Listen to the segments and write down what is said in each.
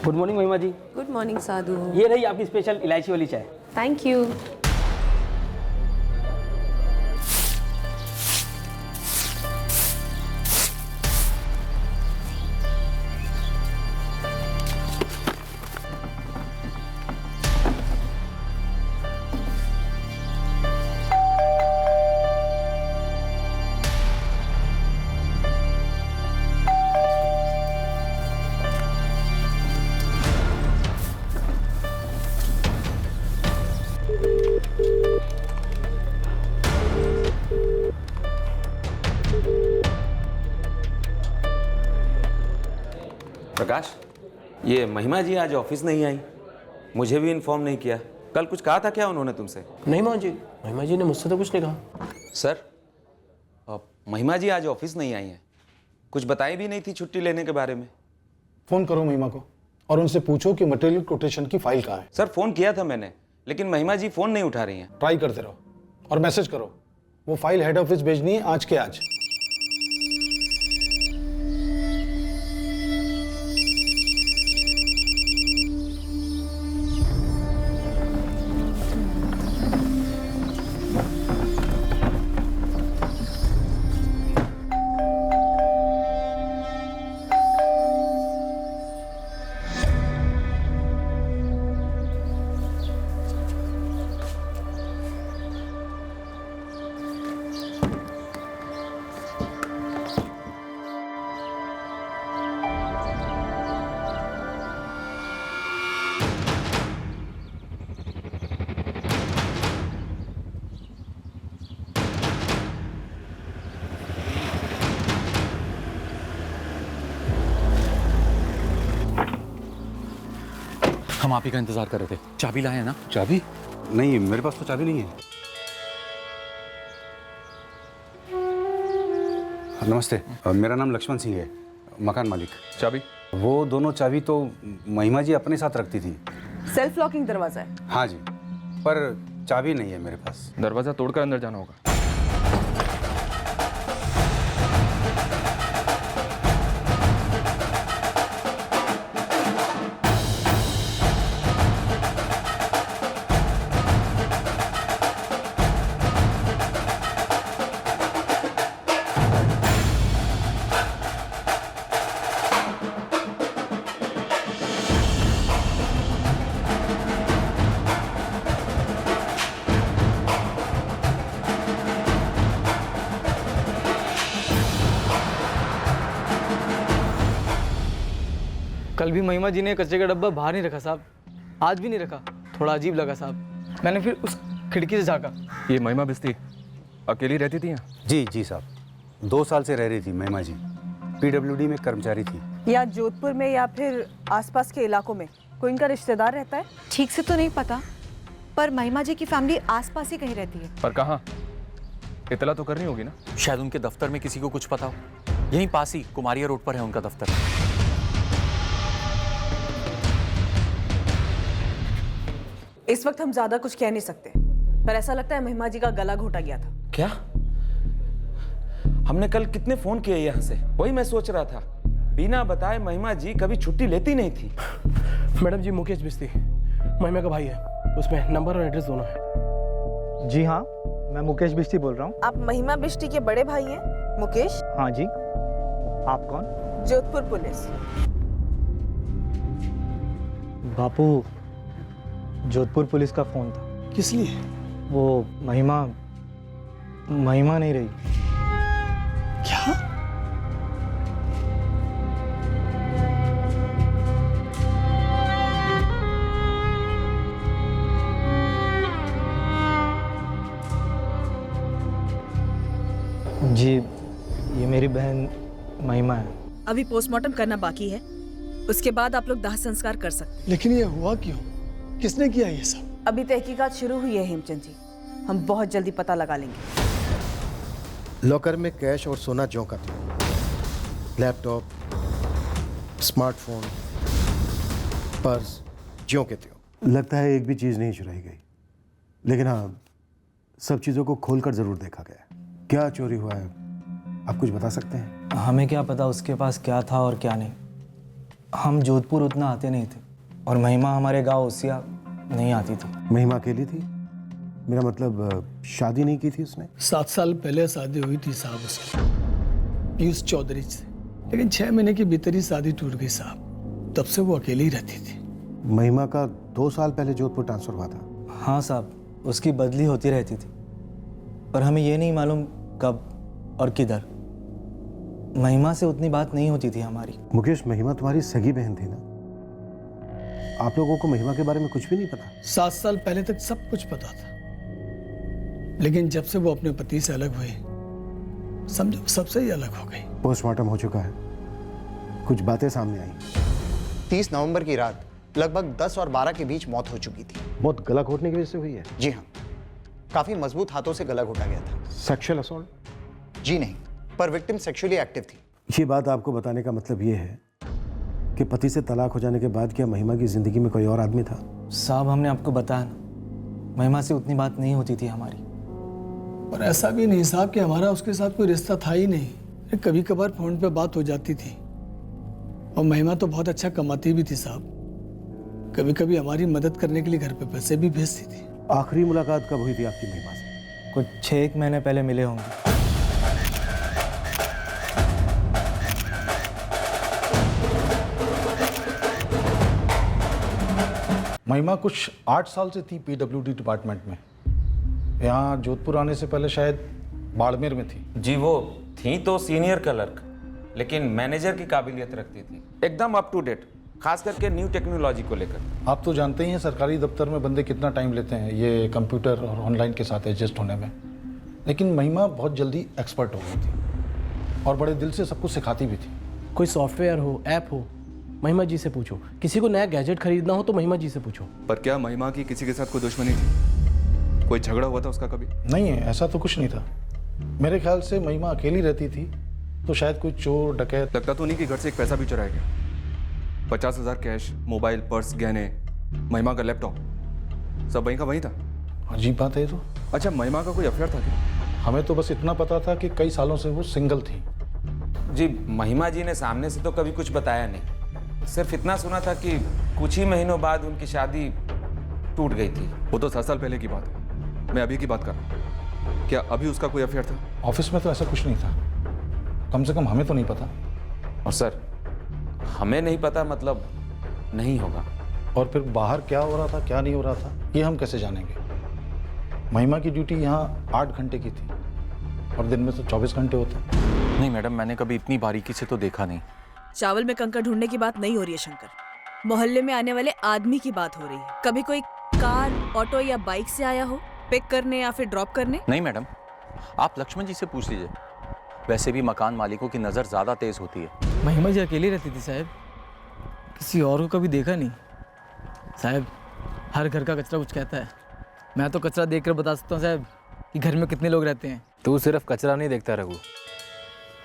Good morning महिमा जी। Good morning साधु। ये रही आपकी स्पेशल इलायची वाली चाय। Thank you. प्रकाश, ये महिमा जी आज ऑफिस नहीं आई, मुझे भी इन्फॉर्म नहीं किया। कल कुछ कहा था क्या उन्होंने तुमसे? नहीं मोहन जी, महिमा जी ने मुझसे तो कुछ नहीं कहा। सर, महिमा जी आज ऑफिस नहीं आई हैं, कुछ बताई भी नहीं थी छुट्टी लेने के बारे में। फोन करो महिमा को और उनसे पूछो कि मटेरियल कोटेशन की फाइल कहाँ है। सर, फोन किया था मैंने, लेकिन महिमा जी फोन नहीं उठा रही हैं। ट्राई करते रहो और मैसेज करो, वो फाइल हेड ऑफिस भेजनी है आज के आज। हम आप ही का इंतजार कर रहे थे। चाबी लाए हैं ना? चाबी? नहीं, मेरे पास तो चाबी नहीं है। नमस्ते, मेरा नाम लक्ष्मण सिंह है, मकान मालिक। चाबी? वो दोनों चाबी तो महिमा जी अपने साथ रखती थी। सेल्फ लॉकिंग दरवाजा है। हाँ जी, पर चाबी नहीं है मेरे पास। दरवाजा तोड़कर अंदर जाना होगा। कल भी महिमा जी ने कचरे का डब्बा बाहर नहीं रखा साहब, आज भी नहीं रखा। थोड़ा अजीब लगा साहब। मैंने फिर उस खिड़की से झाँका। ये महिमा बिस्ती अकेली रहती थी यहाँ? जी जी साहब, 2 साल से रह रही थी महिमा जी। PWD में कर्मचारी थी। या जोधपुर में या फिर आसपास के इलाकों में कोई इनका रिश्तेदार रहता है? ठीक से तो नहीं पता, पर महिमा जी की फैमिली आसपास ही कहीं रहती है। पर कहाँ? इतला तो करनी होगी ना। शायद उनके दफ्तर में किसी को कुछ पता हो। यहीं पास ही कुमारिया रोड पर है उनका दफ्तर। इस वक्त हम ज्यादा कुछ कह नहीं सकते, पर ऐसा लगता है महिमा जी का गला घोटा गया था। क्या? हमने कल कितने फोन किए यहाँ से, वही मैं सोच रहा था। बिना बताए महिमा जी कभी छुट्टी लेती नहीं थी। मैडम जी, मुकेश बिस्ती महिमा का भाई है, उसमें नंबर और एड्रेस दोनों है। जी हाँ, मैं मुकेश बिस्ती बोल रहा हूँ। आप महिमा बिष्टी के बड़े भाई हैं मुकेश? हाँ जी। आप कौन? जोधपुर पुलिस। बापू, जोधपुर पुलिस का फोन था। किस लिए? वो महिमा नहीं रही। क्या? जी, ये मेरी बहन महिमा है। अभी पोस्टमार्टम करना बाकी है, उसके बाद आप लोग दाह संस्कार कर सकते हैं। लेकिन ये हुआ क्यों? किसने किया ये सब? अभी तहकीकात शुरू हुई है हेमचंद जी, हम बहुत जल्दी पता लगा लेंगे। लॉकर में कैश और सोना ज्यों का था, लैपटॉप, स्मार्टफोन, पर्स ज्यों के त्यों। लगता है एक भी चीज़ नहीं चुराई गई, लेकिन हाँ, सब चीज़ों को खोलकर ज़रूर देखा गया। क्या चोरी हुआ है, आप कुछ बता सकते हैं? हमें क्या पता उसके पास क्या था और क्या नहीं। हम जोधपुर उतना आते नहीं थे और महिमा हमारे गांव ओसिया नहीं आती थी। महिमा अकेली थी? मेरा मतलब शादी नहीं की थी उसने? 7 साल पहले शादी हुई थी साहब उसकी पीयूष चौधरी से, लेकिन 6 महीने के भीतर ही शादी टूट गई साहब। तब से वो अकेली ही रहती थी। महिमा का 2 साल पहले जोधपुर ट्रांसफर हुआ था? हाँ साहब, उसकी बदली होती रहती थी, पर हमें ये नहीं मालूम कब और किधर। महिमा से उतनी बात नहीं होती थी हमारी। मुकेश, महिमा तुम्हारी सगी बहन थी ना? आप लोगों को महिमा के बारे में कुछ भी नहीं पता? 7 साल पहले तक सब कुछ पता था, लेकिन जब से वो अपने पति से अलग हुई, समझो सबसे ही अलग हो गई। पोस्टमार्टम हो चुका है, कुछ बातें सामने आई। 30 नवंबर की रात लगभग 10 और 12 के बीच मौत हो चुकी थी। बहुत गला घोटने की वजह से हुई है? जी हाँ, काफी मजबूत हाथों से गला घोटा गया था। Sexual assault? जी नहीं, पर विक्टिम सेक्सुअली एक्टिव थी। ये बात आपको बताने का मतलब ये है कि पति से तलाक हो जाने के बाद क्या महिमा की जिंदगी में कोई और आदमी था? साहब, हमने आपको बताया ना, महिमा से उतनी बात नहीं होती थी हमारी। और ऐसा भी नहीं साहब कि हमारा उसके साथ कोई रिश्ता था ही नहीं। कभी कभार फोन पे बात हो जाती थी, और महिमा तो बहुत अच्छा कमाती भी थी साहब। कभी कभी हमारी मदद करने के लिए घर पे पैसे भी भेजती थी। आखिरी मुलाकात कब हुई थी आपकी महिमा से? कुछ 6 महीने पहले मिले होंगे। महिमा कुछ 8 साल से थी पीडब्ल्यूडी डिपार्टमेंट में। यहाँ जोधपुर आने से पहले शायद बाड़मेर में थी। जी वो थी तो सीनियर क्लर्क, लेकिन मैनेजर की काबिलियत रखती थी, एकदम अप टू डेट, खास करके न्यू टेक्नोलॉजी को लेकर। आप तो जानते ही हैं सरकारी दफ्तर में बंदे कितना टाइम लेते हैं ये कंप्यूटर और ऑनलाइन के साथ एडजस्ट होने में। लेकिन महिमा बहुत जल्दी एक्सपर्ट हो गई थी और बड़े दिल से सब कुछ सिखाती भी थी। कोई सॉफ्टवेयर हो, ऐप हो, महिमा जी से पूछो। किसी को नया गैजेट खरीदना हो तो महिमा जी से पूछो। पर क्या महिमा की किसी के साथ कोई दुश्मनी थी? कोई झगड़ा हुआ था उसका कभी? नहीं है, ऐसा तो कुछ नहीं था। मेरे ख्याल से महिमा अकेली रहती थी तो शायद कोई चोर डकैत। लगता तो नहीं कि घर से एक पैसा भी चुराया गया। 50,000 कैश, मोबाइल, पर्स, गहने, महिमा का लैपटॉप, सब वहीं का वहीं था। अजीब बात है ये तो। अच्छा, महिमा का कोई अफेयर था क्या? हमें तो बस इतना पता था कि कई सालों से वो सिंगल थी। जी महिमा जी ने सामने से तो कभी कुछ बताया नहीं, सिर्फ इतना सुना था कि कुछ ही महीनों बाद उनकी शादी टूट गई थी। वो तो 7 साल पहले की बात है, मैं अभी की बात कर रहा हूँ। क्या अभी उसका कोई अफेयर था? ऑफिस में तो ऐसा कुछ नहीं था, कम से कम हमें तो नहीं पता। और सर, हमें नहीं पता मतलब नहीं होगा। और फिर बाहर क्या हो रहा था क्या नहीं हो रहा था ये हम कैसे जानेंगे? महिमा की ड्यूटी यहाँ 8 घंटे की थी और दिन में तो 24 घंटे होते। नहीं मैडम, मैंने कभी इतनी बारीकी से तो देखा नहीं। चावल में कंकड़ ढूंढने की बात नहीं हो रही है शंकर, मोहल्ले में आने वाले आदमी की बात हो रही है। कभी कोई कार, ऑटो या बाइक से आया हो पिक करने या फिर ड्रॉप करने? नहीं मैडम, आप लक्ष्मण जी से पूछ लीजिए। वैसे भी मकान मालिकों की नज़र ज़्यादा तेज होती है। महिमा जी अकेली रहती थी साहब, किसी और को कभी देखा नहीं। साहब, हर घर का कचरा कुछ कहता है। मैं तो कचरा देखकर बता सकता हूँ साहब कि घर में कितने लोग रहते हैं। तू सिर्फ कचरा नहीं देखता रघु,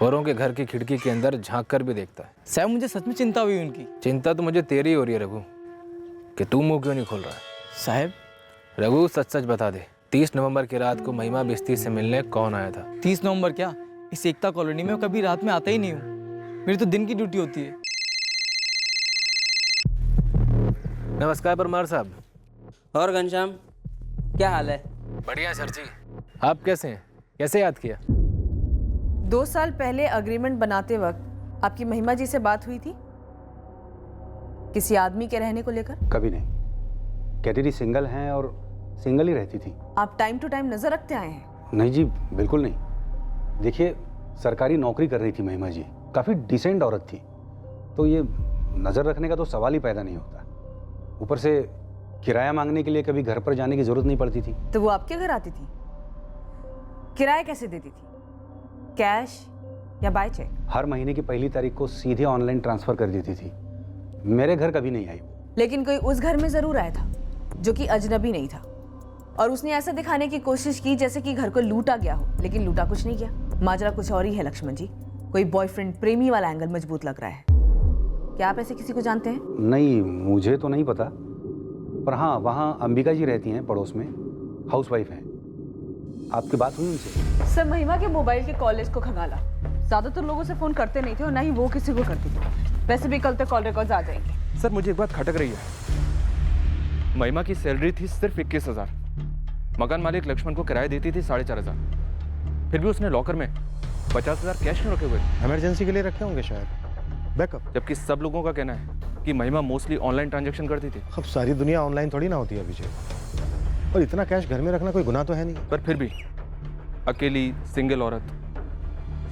औरों के घर की खिड़की के अंदर झांक कर भी देखता है। साहब, मुझे सच में चिंता हुई उनकी। चिंता तो मुझे तेरी हो रही है रघु, कि तू मुंह क्यों नहीं खोल रहा है। साहब रघु, सच सच बता दे, 30 नवंबर की रात को महिमा बिस्ती से मिलने कौन आया था? 30 नवंबर क्या, इस एकता कॉलोनी में कभी रात में आता ही नहीं हूँ। मेरी तो दिन की ड्यूटी होती है। नमस्कार परमार साहब। और घनश्याम, क्या हाल है? बढ़िया सर जी, आप कैसे हैं? कैसे याद किया? 2 साल पहले अग्रीमेंट बनाते वक्त आपकी महिमा जी से बात हुई थी किसी आदमी के रहने को लेकर? कभी नहीं। कैटेरी सिंगल हैं और सिंगल ही रहती थी। आप टाइम टू टाइम नजर रखते आए हैं? नहीं जी, बिल्कुल नहीं। देखिए, सरकारी नौकरी कर रही थी महिमा जी, काफ़ी डिसेंट औरत थी, तो ये नज़र रखने का तो सवाल ही पैदा नहीं होता। ऊपर से किराया मांगने के लिए कभी घर पर जाने की जरूरत नहीं पड़ती थी। तो वो आपके घर आती थी? किराया कैसे देती थी, कैश या बाय चेक? हर महीने की पहली तारीख को सीधे ऑनलाइन ट्रांसफ़र कर देती थी। मेरे घर कभी नहीं आई। लेकिन कोई उस घर में जरूर आया था जो कि अजनबी नहीं था, और उसने ऐसा दिखाने की कोशिश की जैसे कि घर को लूटा गया हो, लेकिन लूटा कुछ नहीं गया। माजरा कुछ और ही है लक्ष्मण जी, कोई बॉयफ्रेंड प्रेमी वाला एंगल मजबूत लग रहा है। क्या आप ऐसे किसी को जानते हैं? नहीं, मुझे तो नहीं पता, पर हाँ, वहाँ अंबिका जी रहती हैं पड़ोस में, हाउसवाइफ हैं। आपकी बात हुई उनसे? सर, महिमा के मोबाइल के कॉलेज को खंगाला। ज्यादातर लोगों से फोन करते नहीं थे और ना ही वो किसी को करती थी। वैसे भी कल तक कॉल रिकॉर्ड्स आ जाएंगे। सर मुझे एक बात खटक रही है। महिमा की सैलरी थी सिर्फ 21,000। मकान मालिक लक्ष्मण को किराया देती थी 4,500। फिर भी उसने लॉकर में 50,000 कैश में रखे हुए थे। इमरजेंसी के लिए रखे होंगे शायद, बैकअप। जबकि सब लोगों का कहना है कि महिमा मोस्टली ऑनलाइन ट्रांजैक्शन करती थी। अब सारी दुनिया ऑनलाइन थोड़ी ना होती है अभिषेक, और इतना कैश घर में रखना कोई गुनाह तो है नहीं। पर फिर भी अकेली सिंगल औरत,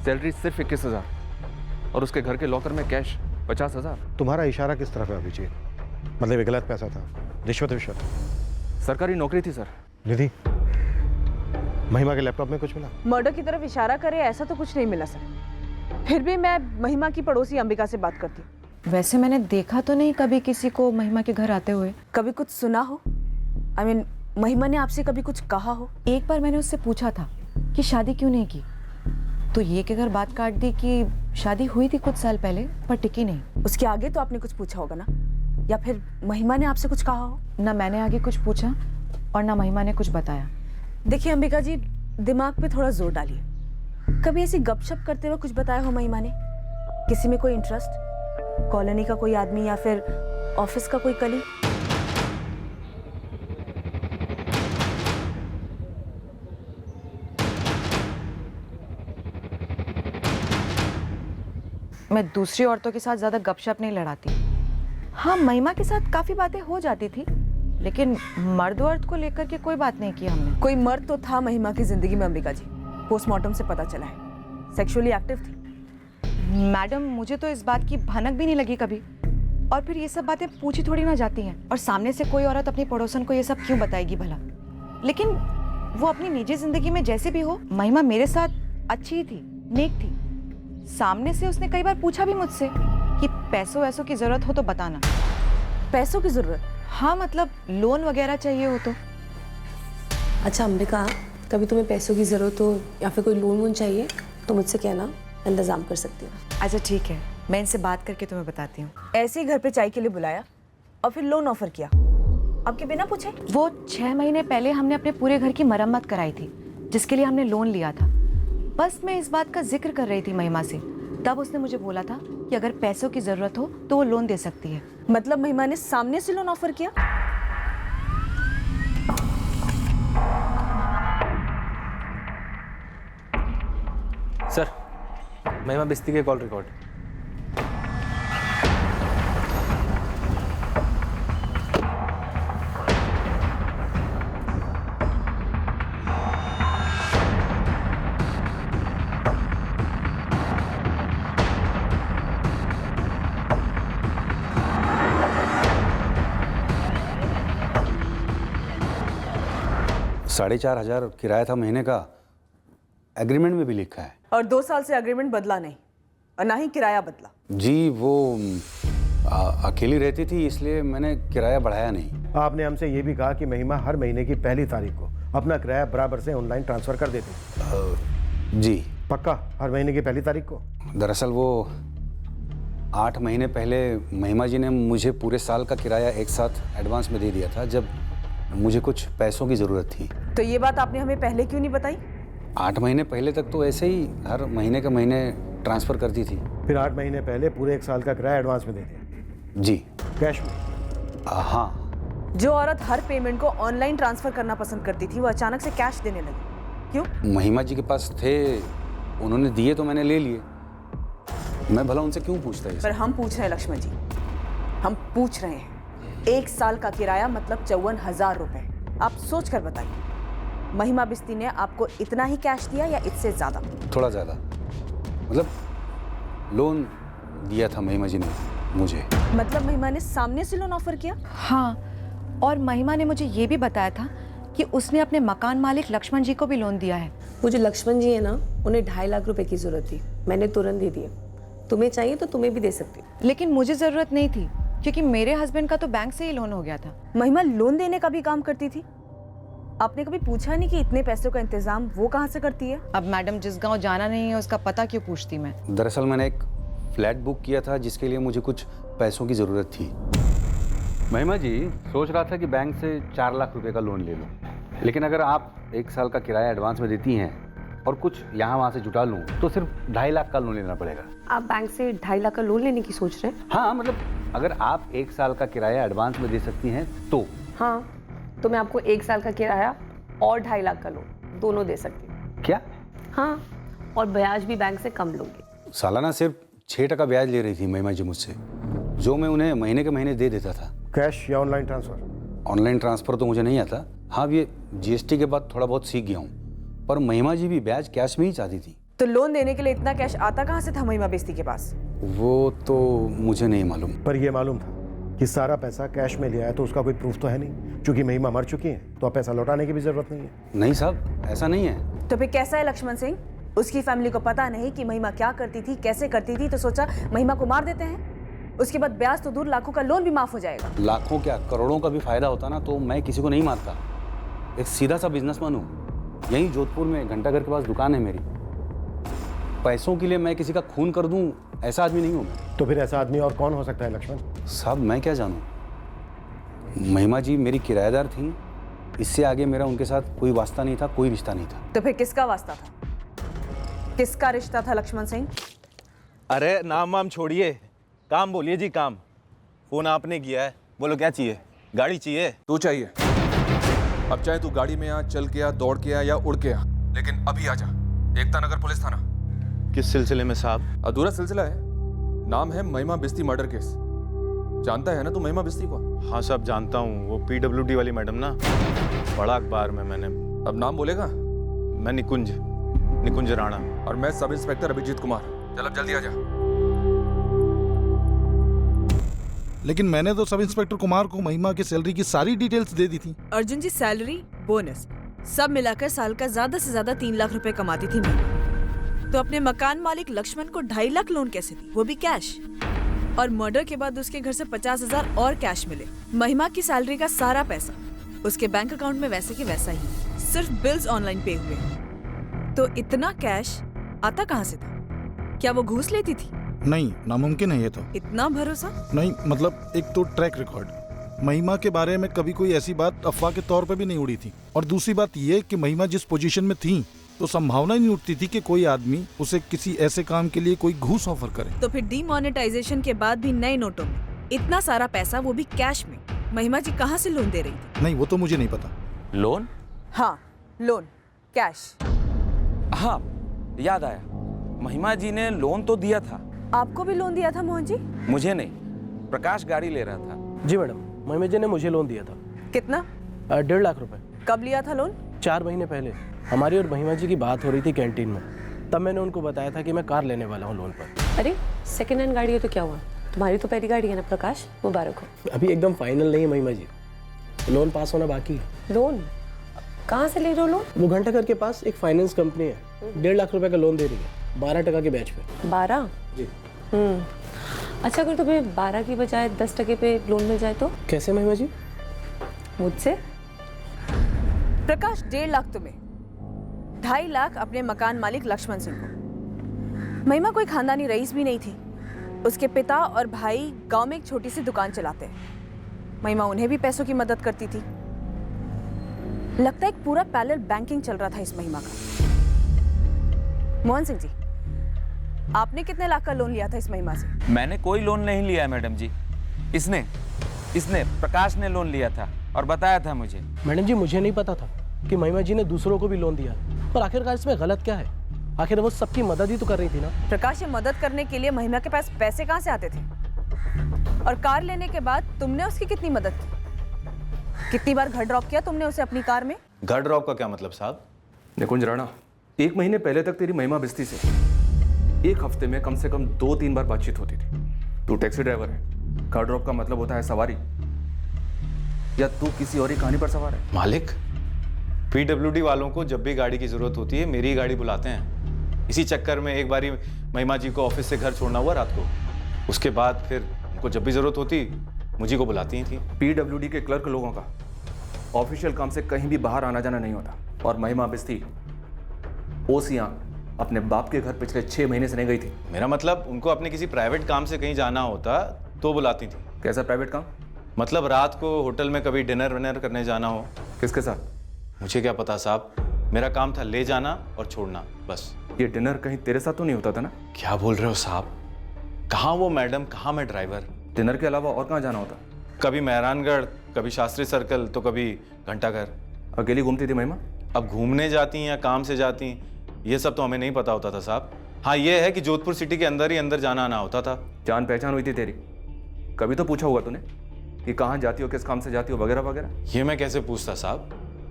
सैलरी सिर्फ 21,000 और उसके घर के लॉकर में कैश 50,000। तुम्हारा इशारा किस तरफ है अभिषेक? मतलब ये गलत पैसा था, रिश्वत विश्वत? सरकारी नौकरी थी सर। निधि, महिमा के लैपटॉप में कुछ मिला? मर्डर की तरफ इशारा करे ऐसा तो कुछ नहीं मिला सर। फिर भी मैं महिमा की पड़ोसी अंबिका से बात करती हूँ। वैसे मैंने देखा तो नहीं कभी किसी को महिमा के घर आते हुए। कभी कुछ सुना हो? I mean, महिमा ने आपसे कभी कुछ कहा हो? एक बार मैंने उससे पूछा था कि शादी क्यों नहीं की, तो ये के घर बात काट दी कि शादी हुई थी कुछ साल पहले पर टिकी नहीं। उसके आगे तो आपने कुछ पूछा होगा ना, या फिर महिमा ने आपसे कुछ कहा हो? ना मैंने आगे कुछ पूछा और ना महिमा ने कुछ बताया। देखिए अंबिका जी, दिमाग पे थोड़ा जोर डालिए। कभी ऐसी गपशप करते हुए कुछ बताया हो महिमा ने? किसी में कोई इंटरेस्ट, कॉलोनी का कोई आदमी या फिर ऑफिस का कोई कलीग? मैं दूसरी औरतों के साथ ज्यादा गपशप नहीं लड़ाती। हाँ, महिमा के साथ काफी बातें हो जाती थी, लेकिन मर्द वर्द को लेकर के कोई बात नहीं की हमने। कोई मर्द तो था महिमा की जिंदगी में अंबिका जी, पोस्टमार्टम से पता चला है। सेक्सुअली एक्टिव थी। मैडम, मुझे तो इस बात की भनक भी नहीं लगी कभी। और फिर ये सब बातें पूछी थोड़ी ना जाती हैं, और सामने से कोई औरत अपनी पड़ोसन को ये सब क्यों बताएगी भला? लेकिन वो अपनी निजी जिंदगी में जैसे भी हो, महिमा मेरे साथ अच्छी ही थी, नेक थी। सामने से उसने कई बार पूछा भी मुझसे कि पैसों वैसों की जरूरत हो तो बताना। पैसों की जरूरत? हाँ, मतलब लोन वगैरह चाहिए हो तो। अच्छा अंबिका, कभी तुम्हें पैसों की ज़रूरत हो या फिर कोई लोन वोन चाहिए तो मुझसे कहना, इंतज़ाम कर सकती हूँ। अच्छा ठीक है, मैं इनसे बात करके तुम्हें बताती हूँ। ऐसे ही घर पे चाय के लिए बुलाया और फिर लोन ऑफर किया आपके बिना पूछे? वो 6 महीने पहले हमने अपने पूरे घर की मरम्मत कराई थी, जिसके लिए हमने लोन लिया था। बस मैं इस बात का जिक्र कर रही थी महिमा से, तब उसने मुझे बोला था कि अगर पैसों की ज़रूरत हो तो वो लोन दे सकती है। मतलब महिमा ने सामने से लोन ऑफर किया? सर, महिमा बिस्ती के कॉल रिकॉर्ड। साढ़े 4,000 किराया था महीने का, एग्रीमेंट में भी लिखा है। और 2 साल से एग्रीमेंट बदला नहीं और ना ही किराया बदला। जी, वो अकेली रहती थी इसलिए मैंने किराया बढ़ाया नहीं। आपने हमसे ये भी कहा कि महिमा हर महीने की पहली तारीख को अपना किराया बराबर से ऑनलाइन ट्रांसफ़र कर देती। जी। पक्का हर महीने की पहली तारीख को? दरअसल वो 8 महीने पहले महिमा जी ने मुझे पूरे साल का किराया एक साथ एडवांस में दे दिया था, जब मुझे कुछ पैसों की ज़रूरत थी। तो ये बात आपने हमें पहले क्यों नहीं बताई? 8 महीने पहले तक तो ऐसे ही हर महीने के महीने ट्रांसफ़र करती थी। फिर 8 महीने पहले पूरे 1 साल का किराया एडवांस में दे दिया? जी। कैश में? हाँ। जो औरत हर पेमेंट को ऑनलाइन ट्रांसफर करना पसंद करती थी, वो अचानक से कैश देने लगी, क्यों? महिमा जी के पास थे, उन्होंने दिए तो मैंने ले लिए। मैं भला उनसे क्यों पूछता है? पर हम पूछ रहे हैं लक्ष्मण जी, हम पूछ रहे हैं। 1 साल का किराया मतलब 54,000 रुपए। आप सोच कर बताइए, महिमा बिस्ती ने आपको इतना ही कैश दिया या इससे ज्यादा? थोड़ा ज़्यादा, मतलब लोन दिया था महिमा जी ने मुझे। मतलब महिमा ने सामने से लोन ऑफर किया? हाँ, और महिमा ने मुझे ये भी बताया था कि उसने अपने मकान मालिक लक्ष्मण जी को भी लोन दिया है। वो जो लक्ष्मण जी है ना, उन्हें 2.5 लाख रुपए की जरूरत थी, मैंने तुरंत दे दिए। तुम्हें चाहिए तो तुम्हें भी दे सकती हूँ। लेकिन मुझे ज़रूरत नहीं थी, क्योंकि मेरे हस्बैंड का तो बैंक से ही लोन हो गया था। महिमा लोन देने का भी काम करती थी? आपने कभी पूछा नहीं कि इतने पैसों का इंतजाम वो कहाँ से करती है? अब मैडम, जिस गांव जाना नहीं है उसका पता क्यों पूछती मैं? दरअसल मैंने एक फ्लैट बुक किया था जिसके लिए मुझे कुछ पैसों की ज़रूरत थी। महिमा जी, सोच रहा था कि बैंक से 4 लाख रुपए का लोन ले लूं, लेकिन अगर आप 1 साल का किराया एडवांस में देती हैं और कुछ यहाँ वहाँ से जुटा लूं तो सिर्फ 2.5 लाख का लोन लेना पड़ेगा। आप बैंक से 2.5 लाख का लोन लेने की सोच रहे हैं? हाँ मतलब अगर आप 1 साल का किराया एडवांस में दे सकती हैं तो। हाँ, तो मैं आपको 1 साल का किराया और 2.5 लाख का लोन दोनों दे सकती हूँ। क्या? हाँ, और ब्याज भी बैंक से कम लोगे। सालाना सिर्फ 6% ब्याज ले रही थी महिमा जी मुझसे, जो मैं उन्हें महीने के महीने दे देता था। कैश या ऑनलाइन ट्रांसफर? ऑनलाइन ट्रांसफर तो मुझे नहीं आता। हाँ, ये जीएसटी के बाद थोड़ा बहुत सीख गया हूँ, पर महिमा जी भी ब्याज कैश में ही चाहती थी। तो लोन देने के लिए इतना कैश आता कहाँ से था महिमा बेस्ती के पास? वो तो मुझे नहीं मालूम। पर यह मालूम था कि सारा पैसा कैश में लिया है, तो उसका कोई प्रूफ तो है नहीं। चूंकि महिमा मर चुकी है तो अब पैसा लौटाने की भी जरूरत नहीं है। नहीं साहब, ऐसा नहीं है। तो फिर कैसा है लक्ष्मण सिंह? उसकी फैमिली को पता नहीं कि महिमा क्या करती थी, कैसे करती थी, तो सोचा महिमा को मार देते हैं। उसके बाद ब्याज तो दूर, लाखों का लोन भी माफ हो जाएगा। लाखों क्या, करोड़ों का भी फायदा होता ना तो मैं किसी को नहीं मारता। एक सीधा सा बिजनेसमैन हूँ। यहीं जोधपुर में घंटाघर के पास दुकान है मेरी। पैसों के लिए मैं किसी का खून कर दूं, ऐसा आदमी नहीं हूं मैं। तो फिर ऐसा आदमी और कौन हो सकता है लक्ष्मण? साहब मैं क्या जानूं। महिमा जी मेरी किराएदार थी, इससे आगे मेरा उनके साथ कोई वास्ता नहीं था, कोई रिश्ता नहीं था। तो फिर किसका वास्ता था, किसका रिश्ता था लक्ष्मण सिंह? अरे नाम वाम छोड़िए, काम बोलिए जी। काम फोन आपने किया है, बोलो क्या चाहिए? गाड़ी चाहिए? तू चाहिए। अब चाहे तू गाड़ी में आ, चल के आ, दौड़ के आ या उड़ के आ, लेकिन अभी आ जा। एकता नगर पुलिस थाना। किस सिलसिले में साहब? अधूरा सिलसिला है। नाम है महिमा बिस्ती मर्डर केस। जानता है ना तू महिमा बिस्ती को? हाँ साहब जानता हूँ, वो PWD वाली मैडम ना, बड़ा अखबार में मैंने। अब नाम बोलेगा? मैं निकुंज राणा। और मैं सब इंस्पेक्टर अभिजीत कुमार। चल अब जल्दी आ जा। लेकिन मैंने तो सब इंस्पेक्टर कुमार को महिमा की सैलरी की सारी डिटेल्स दे दी थी। अर्जुन जी, सैलरी, बोनस सब मिलाकर साल का ज्यादा से ज्यादा 3 लाख रुपए कमाती थी महिमा। तो अपने मकान मालिक लक्ष्मण को 2.5 लाख लोन कैसे दी, वो भी कैश? और मर्डर के बाद उसके घर से 50,000 और कैश मिले। महिमा की सैलरी का सारा पैसा उसके बैंक अकाउंट में वैसे के वैसा ही, सिर्फ बिल्स ऑनलाइन पे हुए। तो इतना कैश आता कहाँ से था? क्या वो घूस लेती थी? नहीं, नामुमकिन है ये तो। इतना भरोसा नहीं, मतलब एक तो ट्रैक रिकॉर्ड, महिमा के बारे में कभी कोई ऐसी बात अफवाह के तौर पे भी नहीं उड़ी थी। और दूसरी बात ये कि महिमा जिस पोजीशन में थी तो संभावना ही नहीं उठती थी कि कोई आदमी उसे किसी ऐसे काम के लिए कोई घूस ऑफर करे। तो फिर डीमोनेटाइजेशन के बाद भी नए नोटों में इतना सारा पैसा, वो भी कैश में, महिमा जी कहाँ से लोन दे रही थी? नहीं, वो तो मुझे नहीं पता। लोन? हाँ, लोन, कैश। हाँ, याद आया, महिमा जी ने लोन तो दिया था। आपको भी लोन दिया था मोहन जी? मुझे नहीं, प्रकाश गाड़ी ले रहा था। जी मैडम, महिमा जी ने मुझे लोन दिया था। कितना? 1.5 लाख रुपए। कब लिया था लोन? 4 महीने पहले। हमारी और महिमा जी की बात हो रही थी कैंटीन में, तब मैंने उनको बताया था कि मैं कार लेने वाला हूँ लोन पर। अरे सेकेंड हैंड गाड़ी है तो क्या हुआ, तुम्हारी तो पहली गाड़ी है ना प्रकाश, मुबारक हो। अभी एकदम फाइनल नहीं है महिमा जी, लोन पास होना बाकी है। लोन कहाँ से ले रहे हो लोन? वो घंटाघर के पास एक फाइनेंस कंपनी है, 1.5 लाख रुपए का लोन दे रही है, 12% के बैच पे। 12? जी। अच्छा, अगर तुम्हें 12 की बजाय 10% पे लोन मिल जाए तो? कैसे महिमा जी? मुझसे? प्रकाश 1.5 लाख तुम्हें, 2.5 लाख अपने मकान मालिक लक्ष्मण सिंह को। महिमा कोई खानदानी रईस भी नहीं थी। उसके पिता और भाई गांव में एक छोटी सी दुकान चलाते हैं। महिमा उन्हें भी पैसों की मदद करती थी। लगता है एक पूरा पैरेलल बैंकिंग चल रहा था इस महिमा का। मोहन सिंह जी, आपने कितने लाख का लोन लिया था इस महिमा से? मैंने कोई लोन नहीं लिया है मैडम जी। इसने प्रकाश ने लोन लिया था और बताया था मुझे। मैडम जी, मुझे नहीं पता था कि महिमा जी ने दूसरों को भी लोन दिया, पर आखिरकार इसमें गलत क्या है? आखिर वो सबकी मदद ही तो कर रही थी ना। प्रकाश, ये मदद करने के लिए महिमा के पास पैसे कहाँ से आते थे? और कार लेने के बाद तुमने उसकी कितनी मदद की? कितनी बार घर ड्रॉप किया तुमने उसे अपनी कार में? घर ड्रॉप का क्या मतलब साहब? निकुंज राणा, 1 महीने पहले तक तेरी महिमा बिस्ती से 1 हफ्ते में कम से कम 2-3 बार बातचीत होती थी। तू टैक्सी ड्राइवर है, कार ड्रॉप का मतलब होता है सवारी, या तू किसी और ही कहानी पर सवार है? मालिक, PWD वालों को जब भी गाड़ी की जरूरत होती है मेरी गाड़ी बुलाते हैं। इसी चक्कर में एक बारी महिमा जी को ऑफिस से घर छोड़ना हुआ रात को, उसके बाद फिर उनको जब भी जरूरत होती मुझे को बुलाती ही थी। PWD के क्लर्क लोगों का ऑफिशियल काम से कहीं भी बाहर आना जाना नहीं होता। और महिमा बिस्ती ओसियां अपने बाप के घर पिछले 6 महीने से नहीं गई थी। मेरा मतलब उनको अपने किसी प्राइवेट काम से कहीं जाना होता तो बुलाती थी। कैसा प्राइवेट काम? मतलब रात को होटल में कभी डिनर विनर करने जाना हो। किसके साथ? मुझे क्या पता साहब, मेरा काम था ले जाना और छोड़ना, बस। ये डिनर कहीं तेरे साथ तो नहीं होता था ना? क्या बोल रहे हो साहब? कहाँ वो मैडम, कहाँ मैं ड्राइवर? डिनर के अलावा और कहाँ जाना होता? कभी मेहरानगढ़, कभी शास्त्री सर्कल, तो कभी घंटाघर। अकेली घूमती थी महिमा? अब घूमने जाती हैं या काम से जाती हैं, ये सब तो हमें नहीं पता होता था साहब। हाँ, ये है कि जोधपुर सिटी के अंदर ही अंदर जाना आना होता था। जान पहचान हुई थी तेरी? कभी तो पूछा होगा तूने कि कहाँ जाती हो, किस काम से जाती हो, वगैरह वगैरह? ये मैं कैसे पूछता साहब?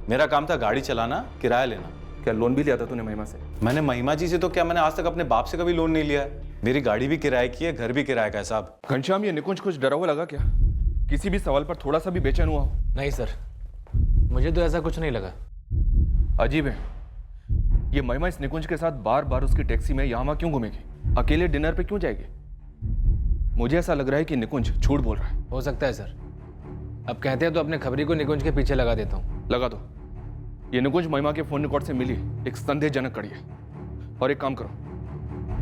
मेरा काम था गाड़ी चलाना, किराया लेना। क्या लोन भी लिया था तूने महिमा से? मैंने महिमा जी से तो क्या, मैंने आज तक अपने बाप से कभी लोन नहीं लिया है। मेरी गाड़ी भी किराए की है, घर भी किराए का है साहब। घनश्याम, ये निकुंज कुछ डरा हुआ लगा क्या? किसी भी सवाल पर थोड़ा सा भी बेचैन हुआ हो? नहीं सर, मुझे तो ऐसा कुछ नहीं लगा। अजीब है, ये महिमा इस निकुंज के साथ बार बार उसकी टैक्सी में यहाँ वहाँ क्यों घूमेगी? अकेले डिनर पे क्यों जाएगी? मुझे ऐसा लग रहा है कि निकुंज झूठ बोल रहा है। हो सकता है सर। अब कहते हैं तो अपने खबरी को निकुंज के पीछे लगा देता हूँ। लगा दो। ये निकुंज महिमा के फोन रिकॉर्ड से मिली एक संदेहजनक कड़ी है। और एक काम करो,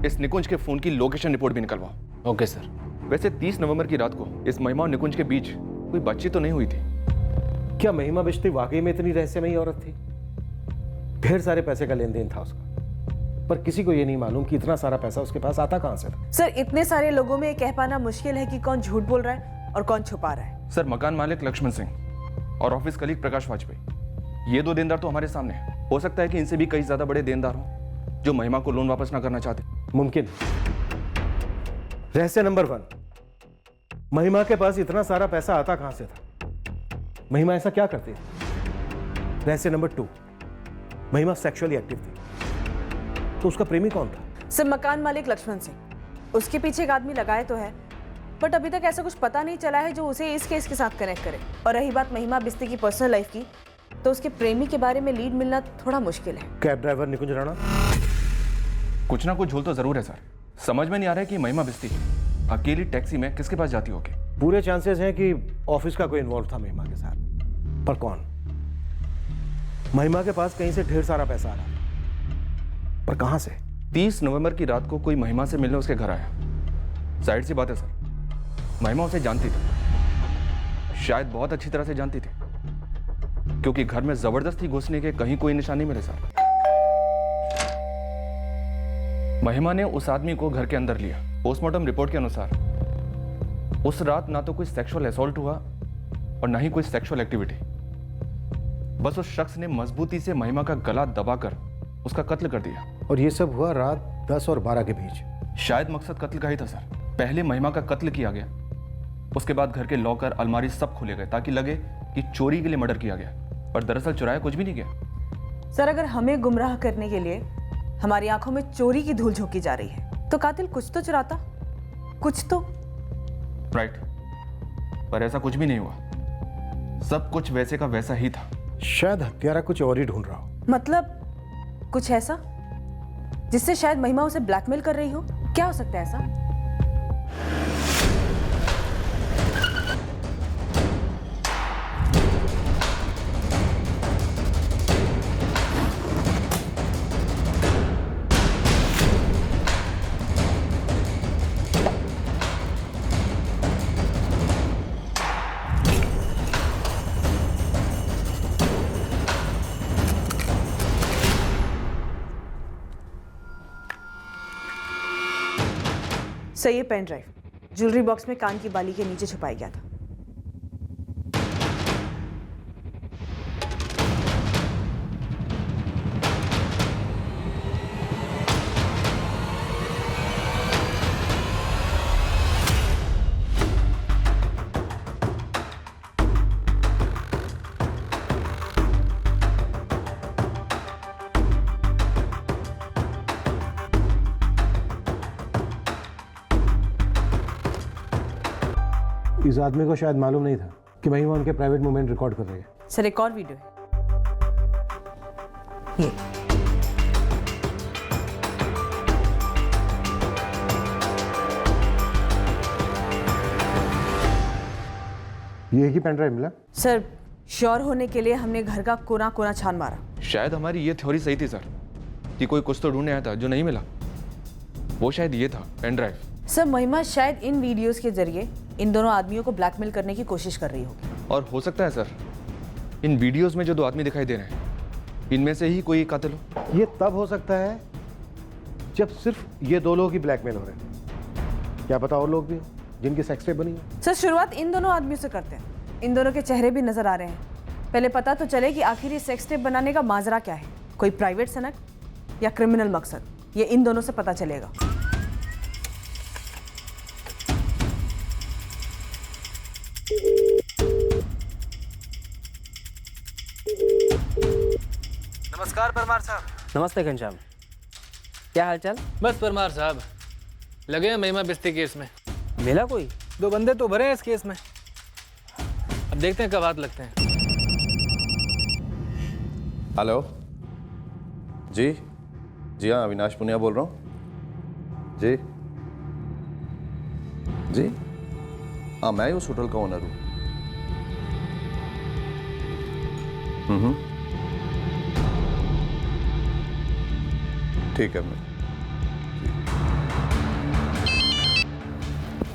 इस निकुंज के फोन की लोकेशन रिपोर्ट भी निकलवाओ। Okay sir. वैसे 30 नवंबर की रात को इस महिमा और निकुंज के बीच कोई बातचीत तो नहीं हुई थी? क्या महिमा बिश्ती वाकई में इतनी रहस्यमयी औरत थी? ढेर सारे पैसे का लेन देन था उसका, पर किसी को यह नहीं मालूम कि इतना सारा पैसा उसके पास आता कहां से था। सर, इतने सारे लोगों में कह पाना मुश्किल है कि कौन झूठ बोल रहा है और कौन छुपा रहा है। सर, मकान मालिक लक्ष्मण सिंह और ऑफिस कलीग प्रकाश वाजपेयी, ये दो देनदार तो हमारे सामने हैं। हो सकता है कि इनसे भी कई ज्यादा बड़े देनदार हों जो महिमा को लोन वापस ना करना चाहते। मुमकिन। रहस्य नंबर 1, महिमा के पास इतना सारा पैसा आता कहां से था? महिमा ऐसा क्या करती थी? रहस्य नंबर 2, महिमा सेक्सुअली एक्टिव थी, तो उसका प्रेमी कौन था? सर, मकान मालिक लक्ष्मण सिंह। उसके पीछे एक आदमी लगाए तो है, बट अभी तक ऐसा कुछ पता नहीं चला है जो उसे इस केस के साथ कनेक्ट करे। और रही बात महिमा बिस्ती की पर्सनल लाइफ की, तो उसके प्रेमी के बारे में लीड मिलना थोड़ा मुश्किल है। कैब ड्राइवर निकुंज राणा? कुछ ना कुछ झोल तो जरूर है सर। समझ में नहीं आ रहा है कि महिमा बिस्ती अकेली टैक्सी में किसके पास जाती होगी। पूरे चांसेस हैं कि ऑफिस का कोई इन्वॉल्व था महिमा के साथ, पर कौन? महिमा के पास कहीं से ढेर सारा पैसा आ रहा, पर कहां से? 30 नवंबर की रात को कोई महिमा से मिलने उसके घर आया। जाहिर सी बात है सर, महिमा उसे जानती थी, शायद बहुत अच्छी तरह से जानती थी, क्योंकि घर में जबरदस्ती घुसने के कहीं कोई निशान नहीं मिले सर। महिमा ने उस आदमी को घर के अंदर लिया। पोस्टमार्टम रिपोर्ट के अनुसार उस रात ना तो कोई सेक्सुअल असॉल्ट हुआ और ना ही कोई सेक्सुअल एक्टिविटी। बस उस शख्स ने मजबूती से महिमा का गला दबाकर उसका कत्ल कर दिया। और ये सब हुआ रात 10 और 12 के बीच। शायद मकसद कत्ल का ही था सर। पहले महिमा का कत्ल किया गया, उसके बाद घर के लॉकर, अलमारी सब खोले गए ताकि लगे कि चोरी के लिए मर्डर किया गया, पर दरअसल चुराया कुछ भी नहीं गया। सर, अगर हमें गुमराह करने के लिए हमारी आंखों में चोरी की धूल झोंकी जा रही है, तो कातिल कुछ तो चुराता, कुछ तो। राइट, पर ऐसा कुछ भी नहीं हुआ। सब कुछ वैसे का वैसा ही था। शायद हत्यारा कुछ और ही ढूंढ रहा हो। मतलब कुछ ऐसा जिससे शायद महिमा उसे ब्लैकमेल कर रही हो? क्या हो सकता है ऐसा? सही है, पेन ड्राइव ज्वेलरी बॉक्स में कान की बाली के नीचे छुपाया गया था। इस आदमी को शायद मालूम नहीं था कि महिमा उनके प्राइवेट मूवमेंट रिकॉर्ड कर रही है। सर, एक और वीडियो है ये ही पेन ड्राइव मिला? सर, श्योर होने के लिए हमने घर का कोना कोना छान मारा। शायद हमारी ये थ्योरी सही थी सर, कि कोई कुछ तो ढूंढने आया था जो नहीं मिला। वो शायद ये था पेन ड्राइव। सर, महिमा शायद इन वीडियोस के जरिए इन दोनों आदमियों को ब्लैकमेल करने की कोशिश कर रही होगी। और हो सकता है सर, इन वीडियोस में जो दो आदमी दिखाई दे रहे हैं, इनमें से ही कोई कातिल हो। ये तब हो सकता है जब सिर्फ ये 2 लोग ही ब्लैकमेल हो रहे हैं? क्या पता और लोग भी हैं जिनकी सेक्स टेप बनी है? सर शुरुआत इन दोनों आदमियों से करते हैं। इन दोनों के चेहरे भी नजर आ रहे हैं। पहले पता तो चले कि आखिर ये सेक्स टेप बनाने का माजरा क्या है, कोई प्राइवेट सनक या क्रिमिनल मकसद। ये इन दोनों से पता चलेगा। नमस्कार परमार साहब। नमस्ते घनश्याम, क्या हालचाल? बस परमार साहब लगे हैं महिमा बिस्ती केस में। मिला कोई? 2 बंदे तो भरे हैं इस केस में, अब देखते हैं कब हाथ लगते हैं। हेलो जी, जी हाँ, अविनाश पुनिया बोल रहा हूँ जी। जी हाँ, मैं ही उस होटल का ओनर हूँ। ठीक है। मैं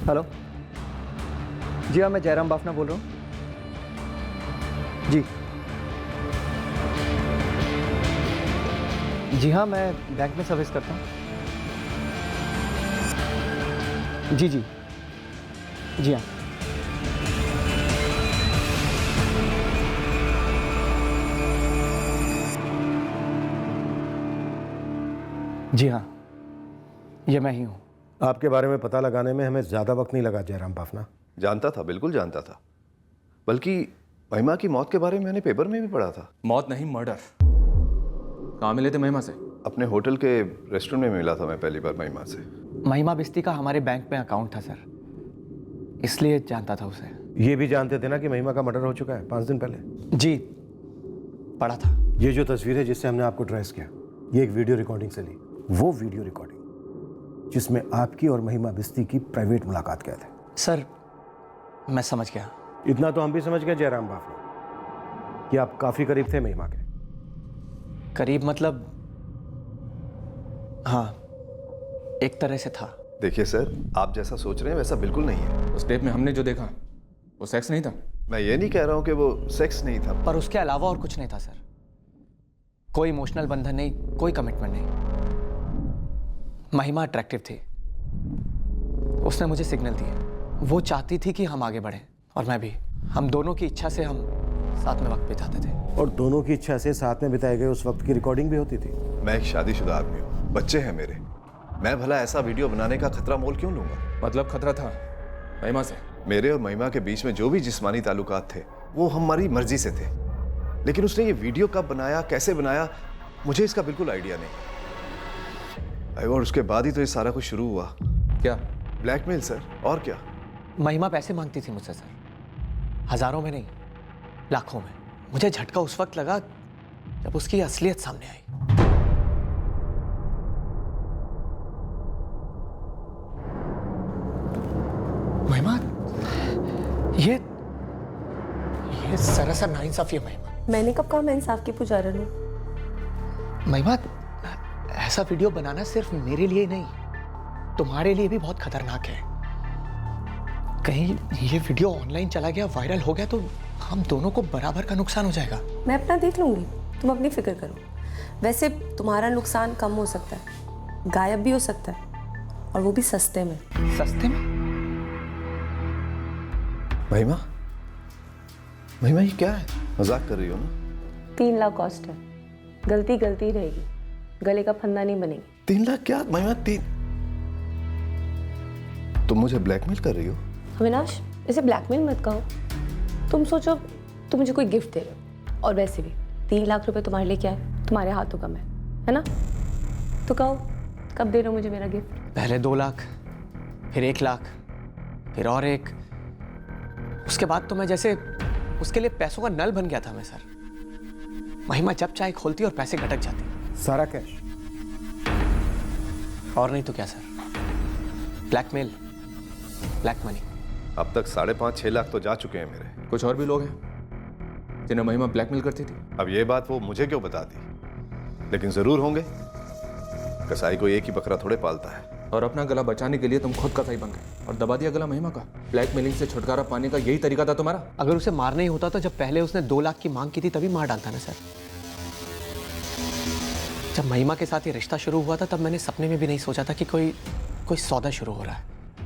हेलो जी हाँ, मैं जयराम बाफना बोल रहा हूँ जी। जी हाँ, मैं बैंक में सर्विस करता हूँ। जी जी जी हाँ। जी हाँ, ये मैं ही हूँ। आपके बारे में पता लगाने में हमें ज़्यादा वक्त नहीं लगा जयराम बाफना। जानता था, बिल्कुल जानता था। बल्कि महिमा की मौत के बारे में मैंने पेपर में भी पढ़ा था। मौत नहीं, मर्डर। कहाँ मिले थे महिमा से? अपने होटल के रेस्टोरेंट में मिला था मैं पहली बार महिमा से। महिमा बिस्ती का हमारे बैंक में अकाउंट था सर, इसलिए जानता था उसे। ये भी जानते थे ना कि महिमा का मर्डर हो चुका है 5 दिन पहले? जी पढ़ा था। ये जो तस्वीर है जिससे हमने आपको ट्रेस किया, ये एक वीडियो रिकॉर्डिंग से ली। वो वीडियो रिकॉर्डिंग जिसमें आपकी और महिमा बिस्ती की प्राइवेट मुलाकात कैद है। सर मैं समझ गया। इतना तो हम भी समझ गए जयराम बाफना कि आप काफी करीब थे महिमा के। करीब मतलब हाँ, एक तरह से था। देखिए सर, आप जैसा सोच रहे हैं वैसा बिल्कुल नहीं है। उस टेप में हमने जो देखा वो सेक्स नहीं था। मैं ये नहीं कह रहा हूँ कि वो सेक्स नहीं था, पर उसके अलावा और कुछ नहीं था सर। कोई इमोशनल बंधन नहीं, कोई कमिटमेंट नहीं। महिमा अट्रैक्टिव थी, उसने मुझे सिग्नल दिए। वो चाहती थी कि हम आगे बढ़ें और मैं भी। हम दोनों की इच्छा से हम साथ में वक्त बिताते थे। और दोनों की इच्छा से साथ में बिताए गए उस वक्त की रिकॉर्डिंग भी होती थी। मैं एक शादीशुदा आदमी हूँ, बच्चे हैं मेरे। मैं भला ऐसा वीडियो बनाने का खतरा मोल क्यों लूंगा? मतलब खतरा था महिमा से? मेरे और महिमा के बीच में जो भी जिस्मानी ताल्लुकात थे वो हमारी मर्जी से थे, लेकिन उसने ये वीडियो कब बनाया, कैसे बनाया, मुझे इसका बिल्कुल आइडिया नहीं। और उसके बाद ही तो ये सारा कुछ शुरू हुआ। क्या? ब्लैकमेल सर, और क्या। महिमा पैसे मांगती थी मुझसे सर, हजारों में नहीं, लाखों में। मुझे झटका उस वक्त लगा जब उसकी असलियत सामने आई। महिमा, ये सरासर नाइंसाफी है महिमा। मैंने कब कहा मैं इंसाफ की पुजारन हूँ? महिमा, ऐसा वीडियो बनाना सिर्फ मेरे लिए नहीं, तुम्हारे लिए भी बहुत खतरनाक है। कहीं ये वीडियो ऑनलाइन चला गया, वायरल हो गया तो हम दोनों को बराबर का नुकसान हो जाएगा। मैं अपना देख लूंगी, तुम अपनी फिक्र करो। वैसे तुम्हारा नुकसान कम हो सकता है, गायब भी हो सकता है, और वो भी सस्ते में। सस्ते में? महिमा, महिमा ये क्या है? मजाक कर रही हो ना? 3 लाख कॉस्ट है, गलती गलती रहेगी, गले का फंदा नहीं बनेगी। 3 लाख क्या महिमा? 3? तुम मुझे ब्लैकमेल कर रही हो? अविनाश, इसे ब्लैकमेल मत कहो। तुम सोचो तुम मुझे कोई गिफ्ट दे रहे हो, और वैसे भी 3 लाख रुपए तुम्हारे लिए क्या है, तुम्हारे हाथों कम है ना? तो कहो कब दे रहे हो मुझे मेरा गिफ्ट? पहले 2 लाख, फिर 1 लाख, फिर और 1। उसके बाद तो मैं जैसे उसके लिए पैसों का नल बन गया था मैं सर। महिमा जब चाहे खोलती और पैसे घटक जाते। सारा कैश? और नहीं तो क्या सर, ब्लैकमेल, ब्लैक मनी। अब तक 5.5-6 लाख तो जा चुके हैं मेरे। कुछ और भी लोग हैं जिन्हें महिमा ब्लैकमेल करती थी? अब ये बात वो मुझे क्यों बता दी, लेकिन जरूर होंगे। कसाई को एक ही बकरा थोड़े पालता है। और अपना गला बचाने के लिए तुम खुद कसाई बन गए और दबा दिया गला महिमा का। ब्लैकमेलिंग से छुटकारा पाने का यही तरीका था तुम्हारा? अगर उसे मारना ही होता तो जब पहले उसने 2 लाख की मांग की थी तभी मार डालता ना सर। जब महिमा के साथ ये रिश्ता शुरू हुआ था तब मैंने सपने में भी नहीं सोचा था कि कोई सौदा शुरू हो रहा है।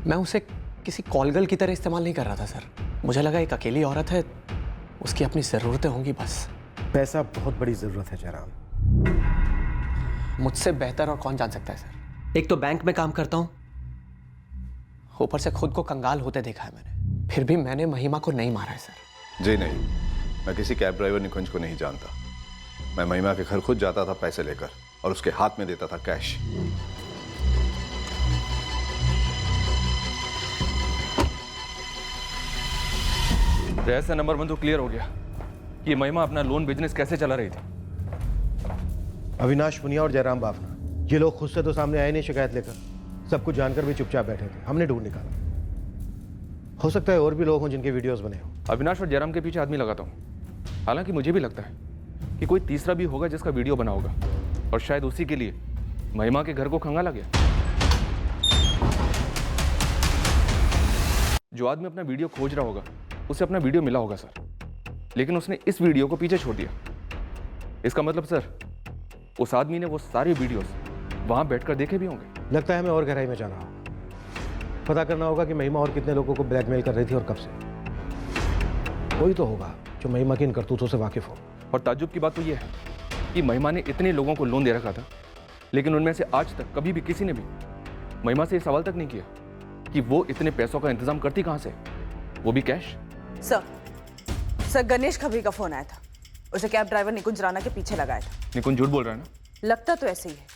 मैं उसे किसी कॉलगर्ल की तरह इस्तेमाल नहीं कर रहा था सर। मुझे लगा एक अकेली औरत है, उसकी अपनी ज़रूरतें होंगी बस। पैसा बहुत बड़ी ज़रूरत है जयराम। मुझसे बेहतर और कौन जान सकता है सर। एक तो बैंक में काम करता हूँ, ऊपर से खुद को कंगाल होते देखा है मैंने, फिर भी मैंने महिमा को नहीं मारा है सर। जी नहीं, मैं किसी कैब ड्राइवर निकुंज को नहीं जानता। मैं महिमा के घर खुद जाता था पैसे लेकर और उसके हाथ में देता था कैश। रहस्य नंबर 1 तो क्लियर हो गया कि महिमा अपना लोन बिजनेस कैसे चला रही थी। अविनाश पुनिया और जयराम बाफना, ये लोग खुद से तो सामने आए नहीं शिकायत लेकर, सब कुछ जानकर भी चुपचाप बैठे थे। हमने ढूंढ निकाला। हो सकता है और भी लोग हों जिनके वीडियोस बने हों। अविनाश और जयराम के पीछे आदमी लगाता हूँ। हालांकि मुझे भी लगता है कि कोई तीसरा भी होगा जिसका वीडियो बना होगा, और शायद उसी के लिए महिमा के घर को खंगाला गया। जो आदमी अपना वीडियो खोज रहा होगा उसे अपना वीडियो मिला होगा सर, लेकिन उसने इस वीडियो को पीछे छोड़ दिया। इसका मतलब सर उस आदमी ने वो सारे वीडियोस वहां बैठकर देखे भी होंगे। लगता है हमें और गहराई में जाना होगा, पता करना होगा कि महिमा और कितने लोगों को ब्लैकमेल कर रही थी और कब से। कोई तो होगा जो महिमा की इन करतूतों से वाकिफ हो। और ताज्जुब की बात तो यह है कि महिमा ने इतने लोगों को लोन दे रखा था, लेकिन उनमें से आज तक कभी भी किसी ने भी महिमा से ये सवाल तक नहीं किया कि वो इतने पैसों का इंतजाम करती कहां से, वो भी कैश। सर गणेश खबरी का फोन आया था। उसे कैब ड्राइवर निकुंज राणा के पीछे लगाया था। निकुंज झूठ बोल रहा है ना? लगता तो ऐसे ही है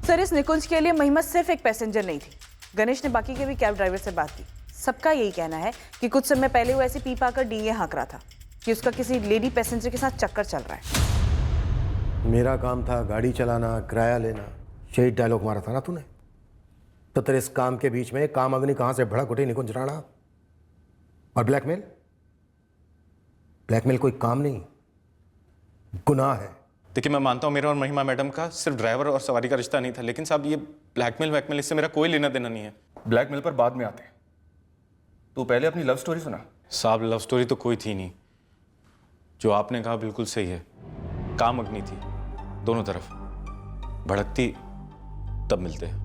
सर। इस निकुंज के लिए महिमा सिर्फ एक पैसेंजर नहीं थी। गणेश ने बाकी के भी कैब ड्राइवर से बात की। सबका यही कहना है कि कुछ समय पहले वो ऐसे पी पाकर डींगे हाँक रहा था कि उसका किसी लेडी पैसेंजर के साथ चक्कर चल रहा है। मेरा काम था गाड़ी चलाना, किराया लेना। यही डायलॉग मारा था ना तूने? तो तेरे इस काम के बीच में काम अग्नि कहां से भड़क उठी निकुंज राणा? और ब्लैकमेल? ब्लैकमेल कोई काम नहीं, गुनाह है। देखिए, मैं मानता हूँ मेरा और महिमा मैडम का सिर्फ ड्राइवर और सवारी का रिश्ता नहीं था, लेकिन साहब ये ब्लैकमेल इससे मेरा कोई लेना देना नहीं है। ब्लैकमेल पर बाद में आते हैं, तू पहले अपनी लव स्टोरी सुना। साहब लव स्टोरी तो कोई थी नहीं। जो आपने कहा बिल्कुल सही है, काम अग्नि थी दोनों तरफ। भड़कती तब मिलते हैं।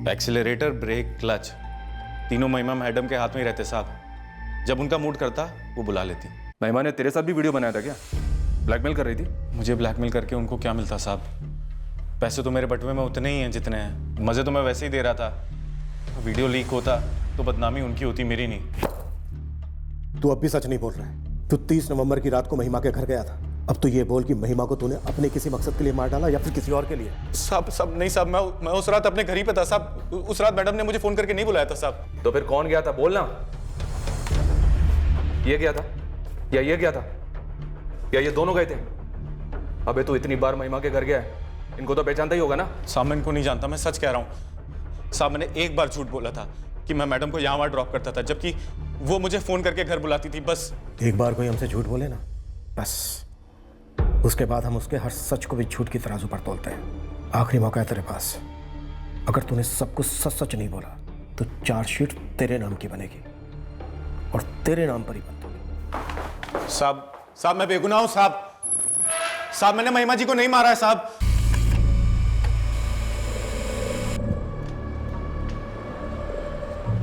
एक्सीलरेटर, ब्रेक, क्लच तीनों महिमा मैडम के हाथ में ही रहते साहब। जब उनका मूड करता वो बुला लेती। महिमा ने तेरे साथ भी वीडियो बनाया था क्या? ब्लैकमेल कर रही थी? मुझे ब्लैकमेल करके उनको क्या मिलता साहब? पैसे तो मेरे बटुए में उतने ही हैं जितने हैं। मजे तो मैं वैसे ही दे रहा था। वीडियो लीक होता तो बदनामी उनकी होती, मेरी नहीं। तू अब भी सच नहीं बोल रहा है। तू 30 नवंबर की रात को महिमा के घर गया था। अब तो ये बोल कि महिमा को तूने अपने किसी मकसद के लिए मार डाला या फिर किसी और के लिए? साहब नहीं साहब, मैं उस रात अपने घर ही पे था साहब। उस रात मैडम ने मुझे फोन करके नहीं बुलाया था साहब। तो फिर कौन गया था बोलना? ये गया था या ये गया था या ये दोनों गए थे? अबे तू इतनी बार महिमा के घर गया है, इनको तो पहचानता ही होगा ना? साहब मैं इनको नहीं जानता, मैं सच कह रहा हूँ साहब। मैंने एक बार झूठ बोला था कि मैं मैडम को यहाँ वहाँ ड्रॉप करता था, जबकि वो मुझे फोन करके घर बुलाती थी। बस एक बार कोई हमसे झूठ बोले ना, बस उसके बाद हम उसके हर सच को भी झूठ की तराजू पर तोलते हैं। आखिरी मौका है तेरे पास। अगर तूने सब कुछ सच सच नहीं बोला तो चार्जशीट तेरे नाम की बनेगी और तेरे नाम पर ही बंद होगी। साहब मैं बेगुनाह हूं साहब। मैंने महिमा जी को नहीं मारा है साहब।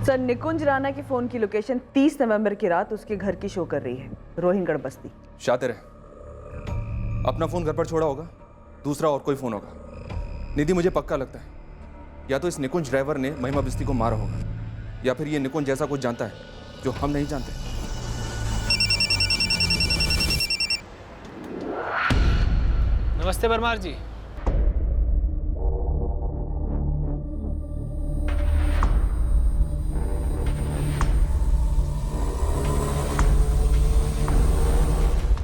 सर निकुंज राणा की फोन की लोकेशन 30 नवंबर की रात उसके घर की शो कर रही है, रोहिंगढ़ बस्ती। शातिर है, अपना फोन घर पर छोड़ा होगा, दूसरा और कोई फोन होगा। निधि मुझे पक्का लगता है या तो इस निकुंज ड्राइवर ने महिमा बिस्ती को मारा होगा या फिर ये निकुंज जैसा कुछ जानता है जो हम नहीं जानते। नमस्ते परमार जी।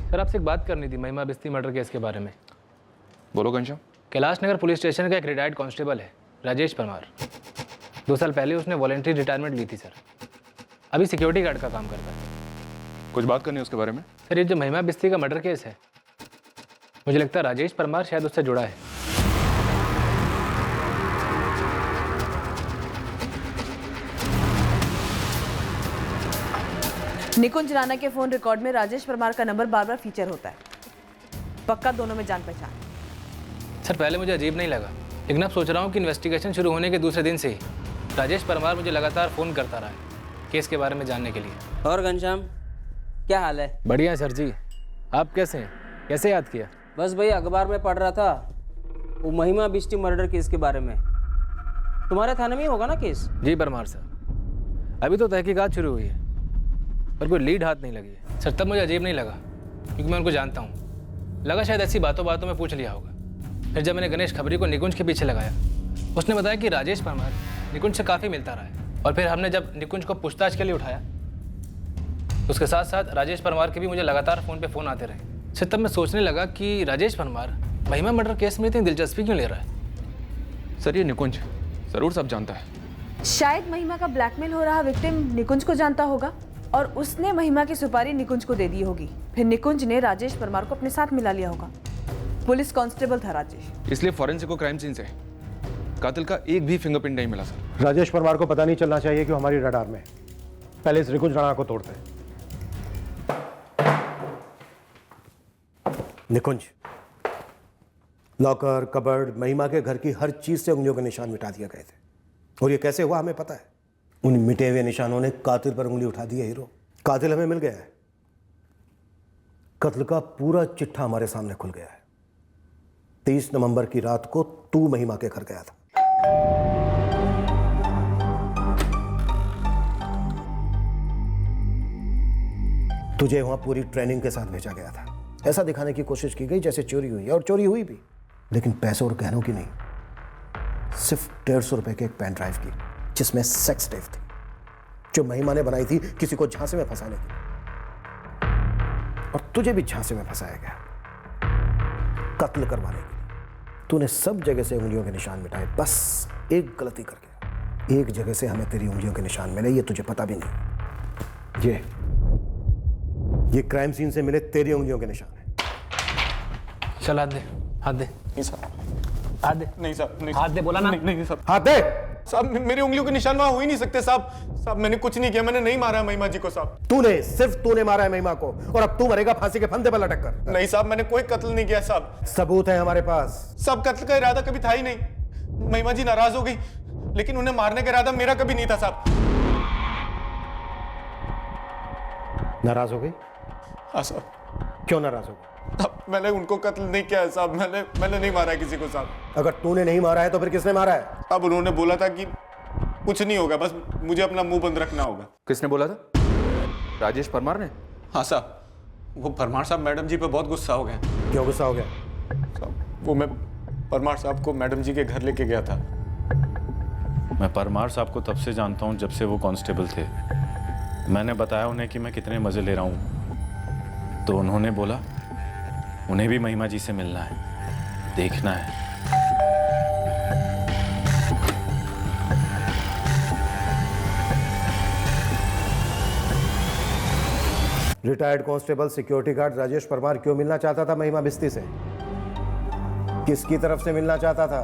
सर आपसे एक बात करनी थी महिमा बिस्ती मर्डर केस के बारे में। बोलो घनश्याम। कैलाश नगर पुलिस स्टेशन का एक रिटायर्ड कांस्टेबल है राजेश परमार। 2 साल पहले उसने वॉलंटरी रिटायरमेंट ली थी सर। अभी सिक्योरिटी गार्ड का काम करता है। कुछ बात करनी है उसके बारे में? सर ये जो महिमा बिस्ती का मर्डर केस है, मुझे लगता है राजेश परमार शायद उससे जुड़ा है। निकुंज राणा के फोन रिकॉर्ड में राजेश परमार का नंबर बार बार फीचर होता है। पक्का दोनों में जान पहचान। सर पहले मुझे अजीब नहीं लगा, लेकिन अब सोच रहा हूँ कि इन्वेस्टिगेशन शुरू होने के दूसरे दिन से ही राजेश परमार मुझे लगातार फ़ोन करता रहा है केस के बारे में जानने के लिए। और घनश्याम क्या हाल है? बढ़िया सर जी, आप कैसे हैं? कैसे याद किया? बस भाई अखबार में पढ़ रहा था वो महिमा बिस्टी मर्डर केस के बारे में। तुम्हारे थाने में ही होगा ना केस? जी परमार साहब, अभी तो तहकीकात शुरू हुई है पर कोई लीड हाथ नहीं लगी है। सर तब मुझे अजीब नहीं लगा क्योंकि मैं उनको जानता हूँ। लगा शायद ऐसी बातों बातों में पूछ लिया होगा। फिर जब मैंने गणेश खबरी को निकुंज के पीछे लगाया, उसने बताया कि राजेश परमार निकुंज से काफ़ी मिलता रहा है। और फिर हमने जब निकुंज को पूछताछ के लिए उठाया तो उसके साथ साथ राजेश परमार के भी मुझे लगातार फ़ोन पे फ़ोन आते रहे। सर तब मैं सोचने लगा कि राजेश परमार महिमा मर्डर केस में इतनी दिलचस्पी क्यों ले रहा है। सर ये निकुंज ज़रूर सब जानता है। शायद महिमा का ब्लैकमेल हो रहा विक्टिम निकुंज को जानता होगा और उसने महिमा की सुपारी निकुंज को दे दी होगी। फिर निकुंज ने राजेश परमार को अपने साथ मिला लिया होगा। पुलिस कांस्टेबल था राजेश, इसलिए फॉरेंसिक को क्राइम सीन से कातिल का एक भी फिंगरप्रिंट नहीं मिला सर। राजेश परमार को पता नहीं चलना चाहिए कि वो हमारी रडार में। पहले इस निकुंज राणा को तोड़ते हैं। निकुंज, लॉकर, कबर्ड, महिमा के घर की हर चीज से उंगलियों के निशान मिटा दिए गए थे। और ये कैसे हुआ हमें पता है। उन मिटे हुए निशानों ने कातिल पर उंगली उठा दी है। हीरो, कातिल हमें मिल गया है। कत्ल का पूरा चिट्ठा हमारे सामने खुल गया है। 23 नवंबर की रात को तू महिमा के घर गया था। तुझे वहां पूरी ट्रेनिंग के साथ भेजा गया था। ऐसा दिखाने की कोशिश की गई जैसे चोरी हुई है, और चोरी हुई भी, लेकिन पैसों और गहनों की नहीं, सिर्फ 150 रुपए के एक पेन ड्राइव की जिसमें सेक्स टेप थी, जो महिमा ने बनाई थी किसी को झांसे में फंसाने के लिए। और तुझे भी झांसे में फंसाया गया कत्ल करवाने के लिए। तूने सब जगह से उंगलियों के निशान मिटाए, बस एक गलती कर गया। एक जगह से हमें तेरी उंगलियों के निशान मिले, ये तुझे पता भी नहीं। ये क्राइम सीन से मिले तेरी उंगलियों के निशान है। चल हाथ दे, हाथ दे। नहीं सर, हाथ दे। नहीं सर, नहीं हाथ दे बोला ना। नहीं सर, हाथ दे। साहब मेरी उंगलियों के निशान वहां हो ही नहीं सकते साहब। साहब मैंने कुछ नहीं किया, मैंने नहीं मारा महिमा जी को साहब। तूने, सिर्फ तूने मारा है महिमा को, और अब तू मरेगा फांसी के फंदे पर लटक कर। नहीं साहब, मैंने कोई कत्ल नहीं किया साहब। सबूत है हमारे पास। सब कत्ल का इरादा कभी था ही नहीं। महिमा जी नाराज हो गई, लेकिन उन्हें मारने का इरादा मेरा कभी नहीं था साहब। नाराज हो गई? हाँ साहब। क्यों नाराज हो गई? मैंने उनको कत्ल नहीं किया है साहब। मैंने नहीं मारा किसी को साहब। अगर तूने नहीं मारा है तो फिर किसने मारा है? अब उन्होंने बोला था कि कुछ नहीं होगा, बस मुझे अपना मुंह बंद रखना होगा। किसने बोला था? राजेश परमार ने? हाँ साहब, वो परमार साहब मैडम जी पे बहुत गुस्सा हो गए। क्यों गुस्सा हो गया? साहब वो मैं परमार साहब को मैडम जी के घर लेके गया था। मैं परमार साहब को तब से जानता हूँ जब से वो कांस्टेबल थे। मैंने बताया उन्हें कि मैं कितने मज़े ले रहा हूँ, तो उन्होंने बोला उन्हें भी महिमा जी से मिलना है, देखना है। Retired constable security guard Rajesh Parmar क्यों मिलना चाहता था महिमा बिस्ती से? किसकी तरफ से मिलना चाहता था?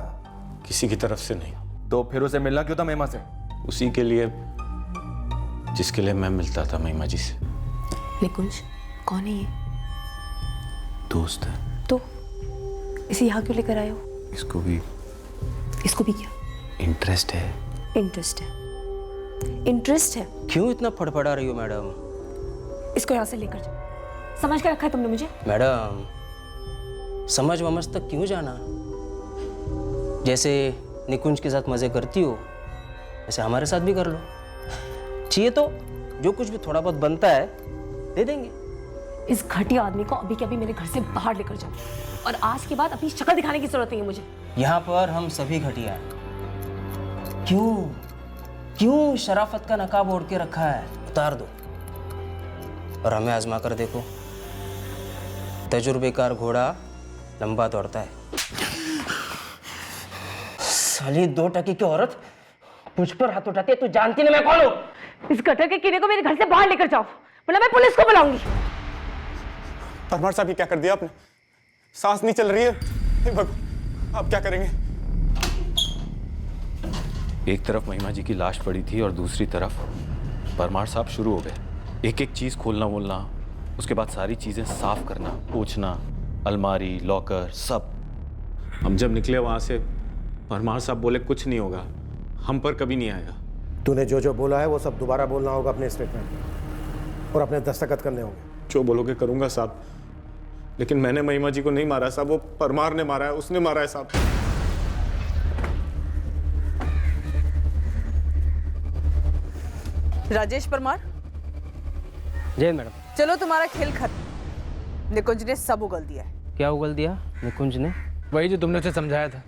किसी की तरफ से नहीं। तो फिर उसे मिलना क्यों था महिमा से? उसी के लिए जिसके लिए मैं मिलता था महिमा जी से। निकुंज कौन है ये? दोस्त है। तो इसे यहाँ क्यों लेकर आए हो? इसको भी क्या इंटरेस्ट है? इंटरेस्ट है? इंटरेस्ट है? क्यों इतना फड़फड़ा रही हो मैडम? इसको यहाँ से लेकर जाओ। समझ कर रखा है तुमने मुझे? मैडम समझ वमझ तक क्यों जाना? जैसे निकुंज के साथ मजे करती हो वैसे हमारे साथ भी कर लो। चाहिए तो जो कुछ भी थोड़ा बहुत बनता है दे देंगे। इस घटिया आदमी को अभी के अभी मेरे घर से बाहर लेकर जाओ, और आज के बाद अपनी शक्ल दिखाने की जरूरत नहीं है मुझे। यहाँ पर हम सभी घटिया हैं। क्यों शराफत का नकाब ओढ़ के रखा है? उतार दो और हमें आजमा कर देखो। तजुर्बेकार घोड़ा लंबा दौड़ता है। साली 2 टके की औरत मुझ पर हाथ उठाती है। तू जानती नहीं मैं कौन हूँ? इस गटर के कीड़े को मेरे घर से बाहर लेकर जाओ, वरना मैं पुलिस को बुलाऊंगी। परमार साहब ये क्या कर दिया आपने? सांस नहीं चल रही है। हे भगवान, आप क्या करेंगे? एक तरफ महिमा जी की लाश पड़ी थी और दूसरी तरफ परमार साहब शुरू हो गए। एक एक चीज़ खोलना बोलना, उसके बाद सारी चीज़ें साफ करना, पोंछना, अलमारी, लॉकर, सब। हम जब निकले वहाँ से, परमार साहब बोले कुछ नहीं होगा, हम पर कभी नहीं आएगा। तूने जो जो बोला है वो सब दोबारा बोलना होगा अपने स्टेटमेंट और अपने दस्तखत करने होंगे। जो बोलोगे करूँगा साहब, लेकिन मैंने महिमा जी को नहीं मारा साहब, वो परमार ने मारा है, उसने मारा है साहब। राजेश परमार। जय मैडम। चलो तुम्हारा खेल खत्म। निकुंज ने सब उगल दिया है। क्या उगल दिया निकुंज ने? वही जो तुमने उसे समझाया था,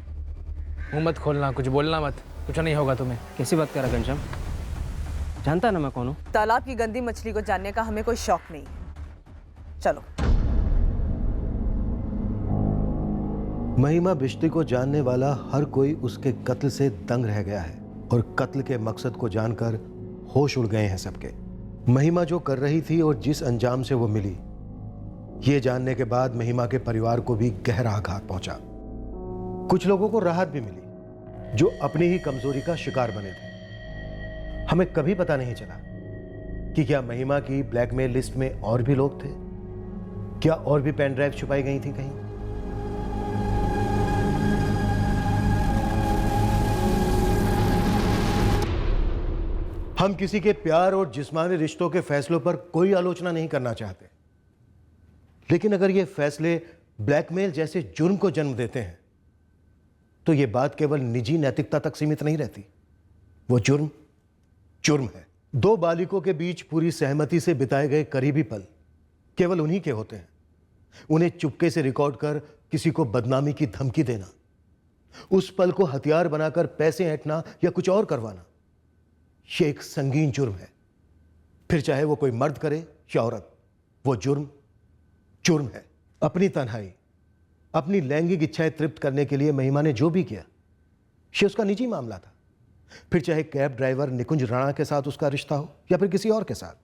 मुंह मत खोलना, कुछ बोलना मत, कुछ नहीं होगा तुम्हें। कैसी बात कर रहा घनश्याम? जानता ना मैं कौन हूँ? तालाब की गंदी मछली को जानने का हमें कोई शौक नहीं। चलो। महिमा बिश्ती को जानने वाला हर कोई उसके कत्ल से दंग रह गया है और कत्ल के मकसद को जानकर होश उड़ गए हैं सबके। महिमा जो कर रही थी और जिस अंजाम से वो मिली, ये जानने के बाद महिमा के परिवार को भी गहरा आघात पहुंचा। कुछ लोगों को राहत भी मिली जो अपनी ही कमजोरी का शिकार बने थे। हमें कभी पता नहीं चला कि क्या महिमा की ब्लैकमेल लिस्ट में और भी लोग थे, क्या और भी पेन ड्राइव छुपाई गई थी कहीं। हम किसी के प्यार और जिस्मानी रिश्तों के फैसलों पर कोई आलोचना नहीं करना चाहते, लेकिन अगर ये फैसले ब्लैकमेल जैसे जुर्म को जन्म देते हैं तो ये बात केवल निजी नैतिकता तक सीमित नहीं रहती। वो जुर्म जुर्म है। दो बालिकों के बीच पूरी सहमति से बिताए गए करीबी पल केवल उन्हीं के होते हैं। उन्हें चुपके से रिकॉर्ड कर किसी को बदनामी की धमकी देना, उस पल को हथियार बनाकर पैसे ऐंठना या कुछ और करवाना, ये एक संगीन जुर्म है। फिर चाहे वो कोई मर्द करे या औरत, वो जुर्म जुर्म है। अपनी तन्हाई, अपनी लैंगिक इच्छाएं तृप्त करने के लिए महिमा ने जो भी किया, ये उसका निजी मामला था। फिर चाहे कैब ड्राइवर निकुंज राणा के साथ उसका रिश्ता हो या फिर किसी और के साथ,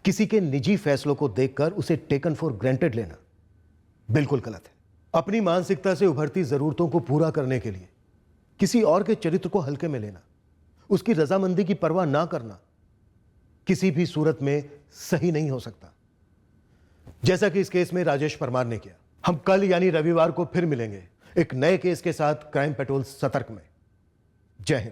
किसी के निजी फैसलों को देखकर उसे टेकन फॉर ग्रांटेड लेना बिल्कुल गलत है। अपनी मानसिकता से उभरती जरूरतों को पूरा करने के लिए किसी और के चरित्र को हल्के में लेना, उसकी रजामंदी की परवाह ना करना किसी भी सूरत में सही नहीं हो सकता, जैसा कि इस केस में राजेश परमार ने किया। हम कल यानी रविवार को फिर मिलेंगे एक नए केस के साथ क्राइम पेट्रोल सतर्क में। जय हिंद।